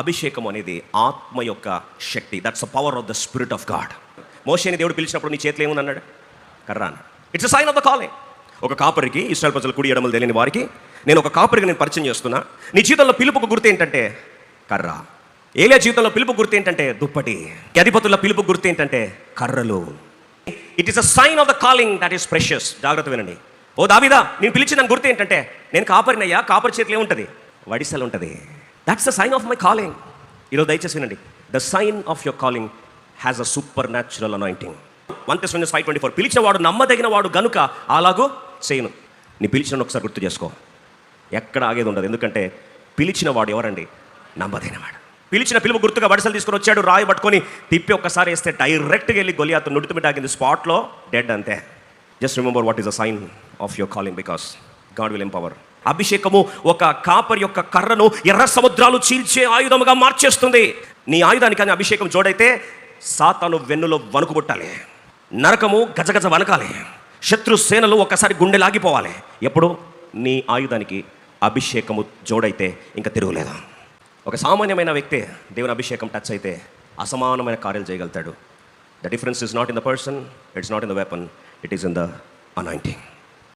అభిషేకం అనేది ఆత్మ యొక్క శక్తి. That's the power of the spirit of God. మోషేని దేవుడు పిలిచినప్పుడు నీ చేతిలో ఏముంది అన్నాడు? కర్ర అన్నాడు. It's a sign of the calling. ఒక కాపరికి, ఇశ్రాయేలు ప్రజలు కుడి ఎడమలు తెలియని వారికి నేను ఒక కాపరికి నేను పరిచయం చేస్తున్నా. నీ జీవితంలో పిలుపుకు గుర్తు ఏంటంటే కర్ర. ఏలియా జీవితంలో పిలుపు గుర్తు ఏంటంటే దుప్పటి. అధిపతుల పిలుపు గుర్తు ఏంటంటే కర్రలు. It is a sign of the calling that is precious. జాగ్రత్త వినండి. ఓ దావీదా, నేను పిలిచిన గుర్తు ఏంటంటే నేను కాపరినయ్యా. కాపరి చేతిలో ఏముంటుంది? వడిసెలు ఉంటుంది. That's the sign of my calling. ఈరోజు దయచేసి వినండి. The sign of your calling has a supernatural anointing. 1 Thessalonians 5:24 పిలిచిన వాడు నమ్మదగిన వాడు గనుక అలాగూ చేయను. నీ పిలిచిన ఒకసారి గుర్తు చేసుకో. ఎక్కడ ఆగేది ఉండదు. ఎందుకంటే పిలిచిన వాడు ఎవరండి? నమ్మదగిన వాడు. పిలిచిన పిలుపు గుర్తుగా వడిసెలు తీసుకొని వచ్చాడు. రాయి పట్టుకొని తిప్పి ఒక్కసారి వేస్తే డైరెక్ట్గా వెళ్ళి గొలియాతు నుడితి మిటాకింది. స్పాట్లో డెడ్ అంతే. Just remember what is the sign of your calling because God will empower. అభిషేకము ఒక కాపరి యొక్క కర్రను ఎర్ర సముద్రాలు చీల్చే ఆయుధముగా మార్చేస్తుంది. నీ ఆయుధానికి కానీ అభిషేకం జోడైతే సాతాను వెన్నులో వణుకు పుట్టాలి. నరకము గజగజ వనకాలి. శత్రు సేనలు ఒక్కసారి గుండె లాగిపోవాలి. ఎప్పుడు నీ ఆయుధానికి అభిషేకము జోడైతే ఇంకా తిరుగులేదు. ఒక సామాన్యమైన వ్యక్తి దేవుని అభిషేకం టచ్ అయితే అసమానమైన కార్యాలు చేయగలుగుతాడు. The difference is not in the person, it's not in the weapon, it is in the anointing.